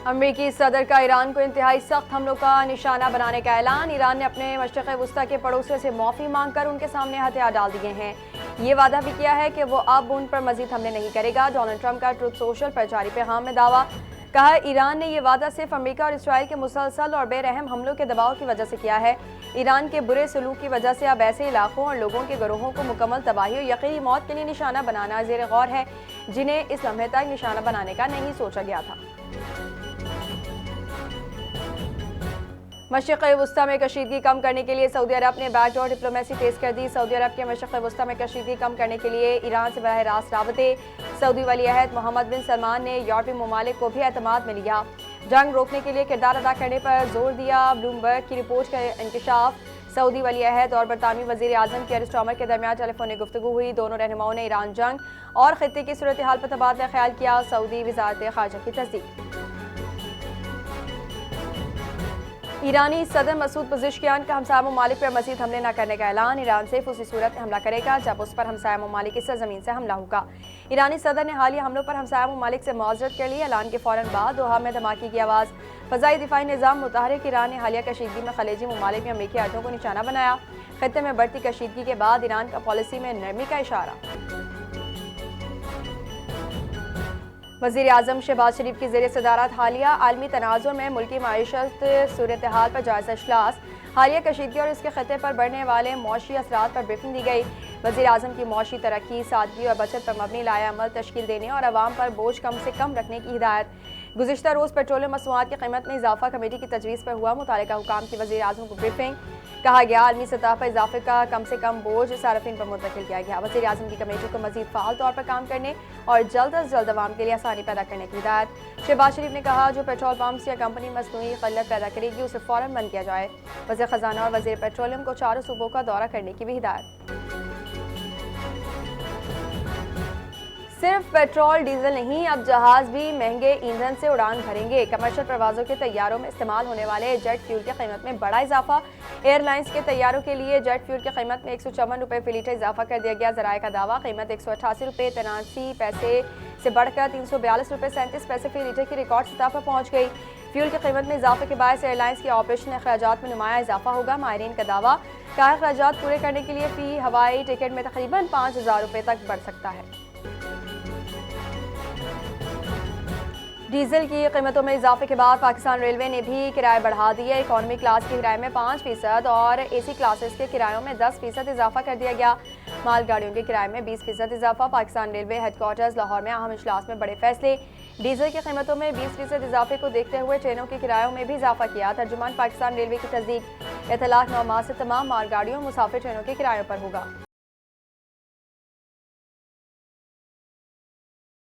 अमेरिकी सदर का ईरान को इंतहाई सख्त हमलों का निशाना बनाने का ऐलान। ईरान ने अपने मशरिक़ वुस्ता के पड़ोसियों से माफ़ी मांगकर उनके सामने हथियार डाल दिए हैं। ये वादा भी किया है कि वो अब उन पर मजीद हमले नहीं करेगा। डोनाल्ड ट्रंप का ट्रुथ सोशल पर जारी पैगाम में दावा। कहा, ईरान ने यह वादा सिर्फ अमेरिका और इसराइल के मुसलसल और बेरहम हमलों के दबाव की वजह से किया है। ईरान के बुरे सलूक की वजह से अब ऐसे इलाकों और लोगों के गिरोहों को मुकम्मल तबाही और यकीनी मौत के लिए निशाना बनाना ज़ेर गौर है, जिन्हें इस लम्हे तक निशाना बनाने का नहीं सोचा गया था। मशरिक़ वुस्ता में कशीदगी कम करने के लिए सऊदी अरब ने बैकडोर डिप्लोमेसी तेज कर दी। सऊदी अरब के मशरिक़ वुस्ता में कशीदगी कम करने के लिए ईरान से बराह रास्त राबते। सऊदी वली अहद मोहम्मद बिन सलमान ने यूरोपीय ममालिक को भी एतमाद में लिया। जंग रोकने के लिए किरदार अदा करने पर जोर दिया। ब्लूमबर्ग की रिपोर्ट का इंकशाफ। सऊदी वली अहद और बरतानवी वज़ीर आज़म की स्टार्मर के दरमियान टेलीफोनी गुफ्तगू हुई। दोनों रहनुमाओं ने ईरान जंग और खित्ते की सूरत हाल पर तबादला ख्याल किया। सऊदी वज़ारत ख़ारजा की तस्दीक। ईरानी सदर मसूद पज़ेश्कियान का हमसाया ममालिक पर मज़ीद हमले न करने का ऐलान। ईरान सिर्फ उसी सूरत में हमला करेगा जब उस पर हमसाया ममालिक की सरजमीन से हमला होगा। ईरानी सदर ने हालिया हमलों पर हमसाया ममालिक से मुआज़रत कर ली। ऐलान के फ़ौरन बाद दोहा में धमाके की आवाज़। फ़ज़ाई दिफ़ाई निज़ाम मुतहरिक ईरान ने हालिया कशीदगी में खलीजी ममालिक में अमरीकी अड्डों को निशाना बनाया। खित्ते में बढ़ती कशीदगी के बाद ईरान का पॉलिसी में नरमी का इशारा। वज़ीर आज़म शहबाज शरीफ की ज़ेर सदारत हालिया आलमी तनाज़ुर में मुल्की माईशत सूरत हाल पर जायज़ा इजलास। हालिया कशीदगी और इसके खत्े पर बढ़ने वाले मौशी असरात पर ब्रीफिंग दी गई। वज़ीर आज़म की मौशी तरक्की, सादगी और बचत पर मबनी लाया अमल तश्कील देने और आवाम पर बोझ कम से कम रखने की हिदायत। गुज़िश्ता रोज़ पेट्रोलियम मसनूआत की कीमत में इजाफा कमेटी की तजवीज़ पर हुआ मुतालिका हुकाम की वज़ीर आज़म को ब्रीफिंग। कहा गया, आलमी सतह पर इजाफे का कम से कम बोझ सार्फिन पर मुंतकिल किया गया। वज़ीर आज़म की कमेटी को मज़ीद फ़ाल तौर पर काम करने और जल्द अज जल्द आवाम के लिए आसानी पैदा करने की हिदायत। शहबाज शरीफ ने कहा, जो पेट्रोल पंप्स या कंपनी मसनूई क़िल्लत पैदा करेगी उसे फ़ौरन बंद किया जाए। वज़ीर ख़जाना और वज़ीर पेट्रोलियम को चारों सूबों का दौरा करने की भी हिदायत। सिर्फ पेट्रोल डीजल नहीं, अब जहाज भी महंगे ईंधन से उड़ान भरेंगे। कमर्शियल प्रवाजों के तैयारों में इस्तेमाल होने वाले जेट फ्यूल की कीमत में बड़ा इजाफा। एयरलाइंस के तैयारों के लिए जेट फ्यूल की कीमत में 154 रुपये फी लीटर इजाफा कर दिया गया। ज़राए का दावा, कीमत 188 रुपये 83 पैसे से बढ़कर 342 रुपये 37 पैसे फी लीटर की रिकॉर्ड सतह पर पहुँच गई। फ्यूल की कीमत में इजाफे के बायस एयरलाइंस के ऑपरेशन अखराजात में नुमाया इजाफा होगा। माहिरीन का दावा, कार अखराजात पूरे करने के लिए फी हवाई टिकट में तकरीबन 5000 रुपये तक बढ़ सकता है। डीजल की कीमतों में इजाफे के बाद पाकिस्तान रेलवे ने भी किराए बढ़ा दिए। इकॉनमी क्लास के किराए में 5% और एसी क्लासेस के किरायों में 10% इजाफा कर दिया गया। मालगाड़ियों के किराए में 20% इजाफा। पाकिस्तान रेलवे हेडक्वार्टर्स लाहौर में अहम इजलास में बड़े फैसले। डीजल की कीमतों में 20% इजाफे को देखते हुए ट्रेनों के किरायों में भी इजाफा किया। तर्जुमान पाकिस्तान रेलवे की तस्दीक, इतलाक 9 माह से तमाम मालगाड़ियों मुसाफिर ट्रेनों के किरायों पर होगा।